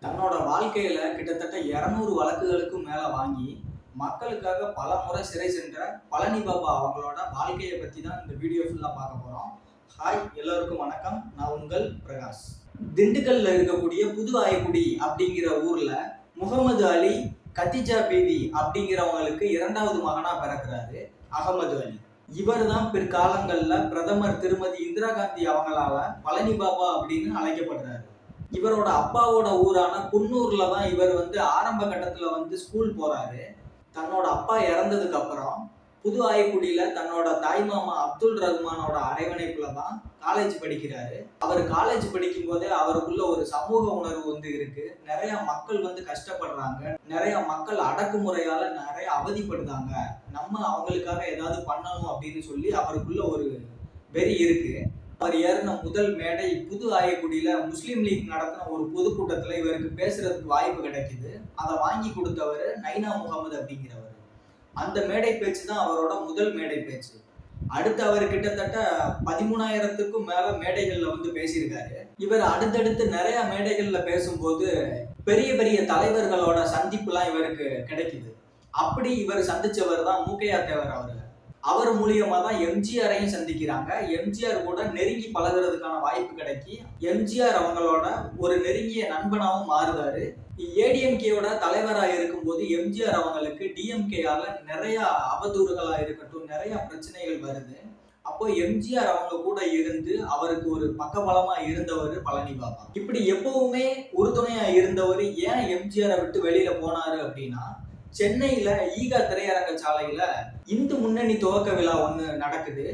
தன்னோட வாழ்க்கையில கிட்டத்தட்ட 200 வழக்குகளுக்கும் மேல வாங்கி மக்களுக்காக பல முறை சிறை சென்ற பழனி பாபா அவங்களோட வாழ்க்கையை பத்தி தான் இந்த வீடியோ ஃபுல்லா பார்க்க போறோம். ஹாய், எல்லாருக்கும் வணக்கம். நான் உங்கள் பிரகாஷ். திண்டுக்கல்ல இருக்கக்கூடிய புது ஆயக்குடி அப்படிங்கிற ஊர்ல முகமது அலி கத்திஜா பீவி அப்படிங்கிறவங்களுக்கு இரண்டாவது மகனா பிறக்கிறாரு அகமது அலி. இவர் தான் பிற்காலங்கள்ல பிரதமர் திருமதி இந்திரா காந்தி அவங்களால பழனி பாபா அப்படின்னு அழைக்கப்படுறாரு. இவரோட அப்பாவோட ஊரான குன்னூர்ல தான் இவர் ஆரம்ப கட்டத்துல ஸ்கூல் போறாரு. தன்னோட அப்பா இறந்ததுக்கு அப்புறம் புது ஆயக்குடியில தன்னோட தாய்மாமா அப்துல் ரஹ்மானோட அரவணைப்புல தான் காலேஜ் படிக்கிறாரு. அவர் காலேஜ் படிக்கும் போதே அவருக்குள்ள ஒரு சமூக உணர்வு இருக்கு. நிறைய மக்கள் கஷ்டப்படுறாங்க, நிறைய மக்கள் அடக்குமுறையால நிறைய அவதிப்படுறாங்க, நம்ம அவங்களுக்காக ஏதாவது பண்ணணும் அப்படின்னு சொல்லி அவருக்குள்ள ஒரு வெறி இருக்கு. அவர் ஏறின முதல் மேடை புது ஆயக்குடியில முஸ்லீம் லீக் நடத்தின ஒரு பொதுக்கூட்டத்துல இவருக்கு பேசுறதுக்கு வாய்ப்பு கிடைக்குது. அதை வாங்கி கொடுத்தவர் நைனா முகமது அப்படிங்கிறவர். அந்த மேடை பேச்சு தான் அவரோட முதல் மேடை பேச்சு. அடுத்து அவர் கிட்டத்தட்ட 13,000க்கும் மேல மேடைகள்ல பேசியிருக்காரு. இவர் அடுத்தடுத்து நிறைய மேடைகள்ல பேசும்போது பெரிய பெரிய தலைவர்களோட சந்திப்புலாம் இவருக்கு கிடைக்குது. அப்படி இவர் சந்திச்சவர் தான் மூக்கையா தேவர் அவரு. அவர் மூலியமா தான் எம்ஜிஆரையும் சந்திக்கிறாங்க. எம்ஜிஆர் கூட நெருங்கி பழகுறதுக்கான வாய்ப்பு கிடைக்கி எம்ஜிஆர் அவங்களோட ஒரு நெருங்கிய நண்பனாவும் மாறுதாரு. ஏடிஎம்கேயோட தலைவராக இருக்கும்போது எம்ஜிஆர் அவங்களுக்கு டிஎம்கேயால நிறைய அவதூறுகளா இருக்கட்டும், நிறைய பிரச்சனைகள் வருது. அப்போ எம்ஜிஆர் அவங்க கூட இருந்து அவருக்கு ஒரு பக்கபலமா இருந்தவர் பழனி பாபா. இப்படி எப்பவுமே உறுதுணையா இருந்தவர் ஏன் எம்ஜிஆரை விட்டு வெளியில போனாரு அப்படின்னா, சென்னையில ஈகா திரையரங்க சாலையில இந்து முன்னணி துவக்க விழா ஒண்ணு நடக்குது.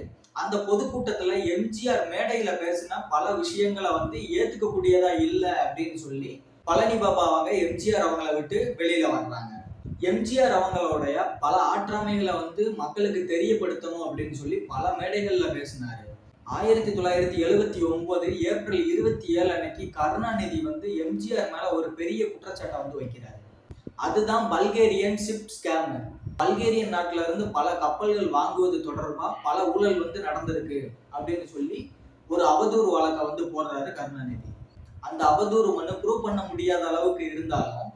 அந்த பொதுக்கூட்டத்துல எம்ஜிஆர் மேடையில பேசினா பல விஷயங்களை ஏத்துக்கக்கூடியதா இல்லை அப்படின்னு சொல்லி பழனி பாபா அவங்க எம்ஜிஆர் அவங்களை விட்டு வெளியில வர்றாங்க. எம்ஜிஆர் அவங்களுடைய பல ஆற்றாமைகளை மக்களுக்கு தெரியப்படுத்தணும் அப்படின்னு சொல்லி பல மேடைகள்ல பேசினாரு. 1979 ஏப்ரல் 27 அன்னைக்கு கருணாநிதி எம்ஜிஆர் மேல ஒரு பெரிய குற்றச்சாட்டை வைக்கிறாரு. அதுதான் பல்கேரியன் ஷிப் ஸ்கேம். பல்கேரியன் நாட்டுல இருந்து பல கப்பல்கள் வாங்குவது தொடர்பா பல ஊழல் நடந்திருக்கு அப்படின்னு சொல்லி ஒரு அவதூறு வழக்கை போடுறாரு கருணாநிதி. அந்த அவதூறு ப்ரூவ் பண்ண முடியாத அளவுக்கு இருந்தாலும்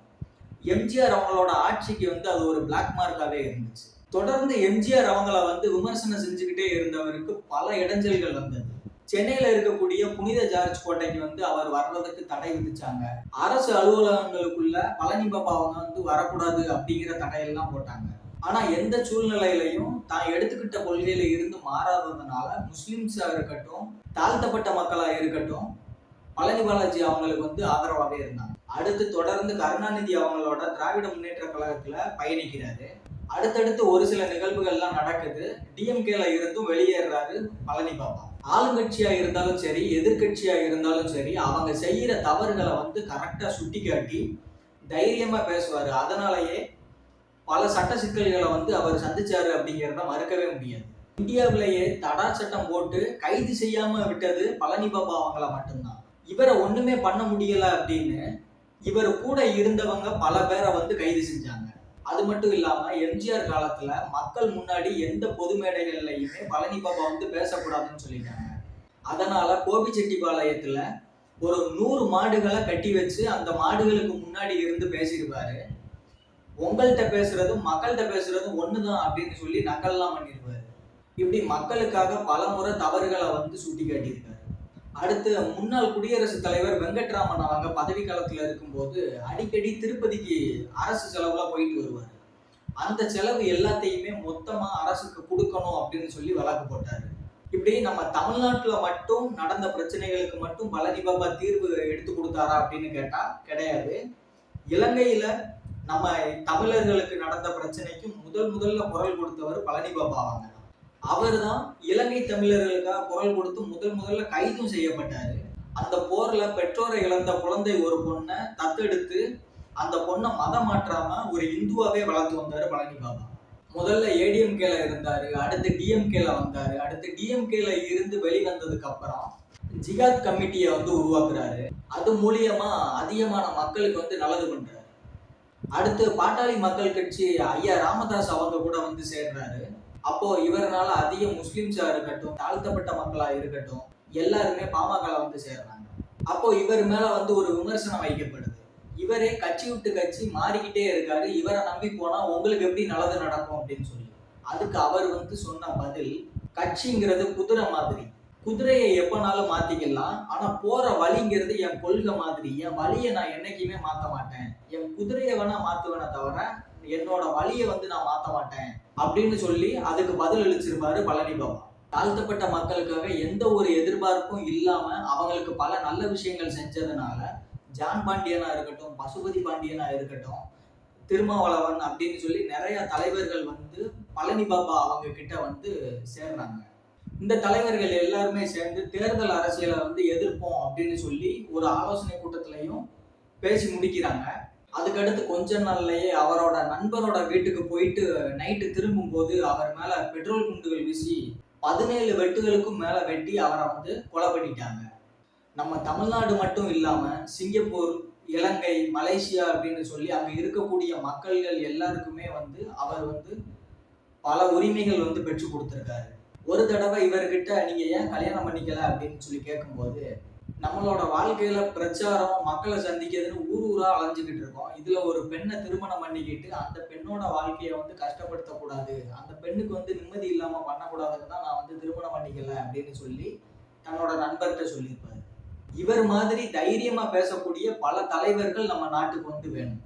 எம்ஜிஆர் அவங்களோட ஆட்சிக்கு அது ஒரு பிளாக் மார்க்காவே இருந்துச்சு. தொடர்ந்து எம்ஜிஆர் அவங்கள விமர்சனம் செஞ்சுக்கிட்டே இருந்தவருக்கு பல இடைஞ்சல்கள் வந்தது. சென்னையில இருக்கக்கூடிய புனித ஜார்ஜ் கோட்டைக்கு அவர் வர்றதுக்கு தடை விதிச்சாங்க. அரசு அலுவலகங்களுக்குள்ள பழனி பாபா அவங்க வரக்கூடாது அப்படிங்கிற தடையெல்லாம் போட்டாங்க. ஆனா எந்த சூழ்நிலையிலையும் தான் எடுத்துக்கிட்ட கொள்கையில இருந்து மாறாததுனால முஸ்லிம்ஸா இருக்கட்டும், தாழ்த்தப்பட்ட மக்களா இருக்கட்டும், பழனி பாலாஜி அவங்களுக்கு ஆதரவாகவே இருந்தாங்க. அடுத்து தொடர்ந்து கருணாநிதி அவங்களோட திராவிட முன்னேற்ற கழகத்துல பயணிக்கிறாரு. அடுத்தடுத்து ஒரு சில நிகழ்வுகள்லாம் நடக்குது. டிஎம்கேல இருந்தும் வெளியேறாரு பழனி பாபா. ஆளுங்கட்சியா இருந்தாலும் சரி, எதிர்கட்சியா இருந்தாலும் சரி, அவங்க செய்யற தவறுகளை கரெக்டா சுட்டி காட்டி தைரியமா பேசுவாரு. அதனாலயே பல சட்ட சிக்கல்களை அவர் சந்திச்சாரு அப்படிங்கிறத மறுக்கவே முடியாது. இந்தியாவிலேயே தடா சட்டம் போட்டு கைது செய்யாம விட்டது பழனி பாபா அவங்கள மட்டும்தான். இவரை ஒண்ணுமே பண்ண முடியல அப்படின்னு இவர் கூட இருந்தவங்க பல பேரை கைது செஞ்சாங்க. அது மட்டும் இல்லாம எம்ஜிஆர் காலத்துல மக்கள் முன்னாடி எந்த பொது மேடைகள்லையுமே பழனி பாபா பேசக்கூடாதுன்னு சொல்லிட்டாங்க. அதனால கோபிச்செட்டிப்பாளையத்துல ஒரு 100 மாடுகளை கட்டி வச்சு அந்த மாடுகளுக்கு முன்னாடி இருந்து பேசியிருப்பாரு. உங்கள்கிட்ட பேசுறதும் மக்கள்கிட்ட பேசுறதும் ஒண்ணுதான் அப்படின்னு சொல்லி நக்கல்லாம் பண்ணியிருப்பாரு. இப்படி மக்களுக்காக பல முறை தவறுகளை சுட்டி காட்டியிருக்காரு. அடுத்து முன்னாள் குடியரசுத் தலைவர் வெங்கட்ராமன் அவங்க பதவி காலத்துல இருக்கும்போது அடிக்கடி திருப்பதிக்கு அரசு செலவுல போயிட்டு வருவாரு. அந்த செலவு எல்லாத்தையுமே மொத்தமா அரசுக்கு கொடுக்கணும் அப்படின்னு சொல்லி வழக்கு போட்டாரு. இப்படி நம்ம தமிழ்நாட்டுல மட்டும் நடந்த பிரச்சனைகளுக்கு மட்டும் பழனி பாபா தீர்வு எடுத்து கொடுத்தாரா அப்படின்னு கேட்டா கிடையாது. இலங்கையில நம்ம தமிழர்களுக்கு நடந்த பிரச்சனைக்கும் முதல்ல குரல் கொடுத்தவர் பழனி பாபா அவங்க. அவர் தான் இலங்கை தமிழர்களுக்காக குரல் கொடுத்து முதல்ல கைதும் செய்யப்பட்டாரு. அந்த போர்ல பெற்றோரை இழந்த குழந்தை ஒரு பொண்ணை தத்தெடுத்து அந்த பொண்ணை மதம் மாற்றாம ஒரு இந்துவாவே வளர்த்து வந்தாரு பழனி பாபா. முதல்ல ஏடிஎம்கேல இருந்தாரு, அடுத்து டிஎம்கேல வந்தாரு. அடுத்து டிஎம்கேல இருந்து வெளிவந்ததுக்கு அப்புறம் ஜிகாத் கமிட்டியை உருவாக்குறாரு. அது மூலியமா அதிகமான மக்களுக்கு நல்லது பண்றாரு. அடுத்து பாட்டாளி மக்கள் கட்சி ஐயா ராமதாஸ் அவங்க கூட சேர்றாரு. அப்போ இவரனால அதிக முஸ்லிம்ஸா இருக்கட்டும், தாழ்த்தப்பட்ட மக்களா இருக்கட்டும், எல்லாருமே பாமகல சேர்றாங்க. அப்போ இவர் மேல ஒரு விமர்சனம் வைக்கப்படுது. இவரே கட்சி விட்டு கட்சி மாறிக்கிட்டே இருக்காரு. இவரை நம்பி போனா உங்களுக்கு எப்படி நல்லது நடக்கும் அப்படின்னு சொல்லி. அதுக்கு அவர் வந்து சொன்ன பதில், கட்சிங்கிறது குதிரை மாதிரி. குதிரையை எப்பனாலும் மாத்திக்கலாம். ஆனா போற வழிங்கிறது என் கொள்கை மாதிரி. என் வழியை நான் என்னைக்குமே மாத்த மாட்டேன். என் குதிரையை வேணா மாத்துவேனே தவிர என்னோட வழியை வந்து நான் மாத்த மாட்டேன் அப்படின்னு சொல்லி அதுக்கு பதில் அளிச்சிருப்பாரு பழனி பாபா. தாழ்த்தப்பட்ட மக்களுக்காக எந்த ஒரு எதிர்பார்ப்பும் இல்லாம அவங்களுக்கு பல நல்ல விஷயங்கள் செஞ்சதுனால ஜான் பாண்டியனா இருக்கட்டும், பசுபதி பாண்டியனா இருக்கட்டும், திருமாவளவன் அப்படின்னு சொல்லி நிறைய தலைவர்கள் வந்து பழனி பாபா அவங்க கிட்ட வந்து சேர்றாங்க. இந்த தலைவர்கள் எல்லாருமே சேர்ந்து தேர்தல் அரசியலை வந்து எதிர்ப்போம் அப்படின்னு சொல்லி ஒரு ஆலோசனை கூட்டத்திலையும் பேசி முடிக்கிறாங்க. அதுக்கடுத்து கொஞ்ச நாள்லயே அவரோட நண்பரோட வீட்டுக்கு போயிட்டு நைட்டு திரும்பும் போது அவர் மேல பெட்ரோல் குண்டுகள் வீசி 17 வெட்டுகளுக்கும் மேல வெட்டி அவரை வந்து கொலை பண்ணிட்டாங்க. நம்ம தமிழ்நாடு மட்டும் இல்லாம சிங்கப்பூர், இலங்கை, மலேசியா அப்படின்னு சொல்லி அங்க இருக்கக்கூடிய மக்கள்கள் எல்லாருக்குமே வந்து அவர் வந்து பல உரிமைகள் வந்து பெற்று கொடுத்திருக்காரு. ஒரு தடவை இவர்கிட்ட நீங்க ஏன் கல்யாணம் பண்ணிக்கல அப்படின்னு சொல்லி கேட்கும்போது, நம்மளோட வாழ்க்கையில பிரச்சாரம், மக்களை சந்திக்கிறதுன்னு ஊர் ஊரா அலைஞ்சுக்கிட்டு இருக்கோம். இதுல ஒரு பெண்ணை திருமணம் பண்ணிக்கிட்டு அந்த பெண்ணோட வாழ்க்கையை வந்து கஷ்டப்படுத்தக்கூடாது, அந்த பெண்ணுக்கு வந்து நிம்மதி இல்லாம பண்ணக்கூடாதுன்னு தான் நான் வந்து திருமணம் பண்ணிக்கல அப்படின்னு சொல்லி தன்னோட நண்பர்கிட்ட சொல்லியிருப்பாரு. இவர் மாதிரி தைரியமா பேசக்கூடிய பல தலைவர்கள் நம்ம நாட்டுக்கு வந்து வேணும்.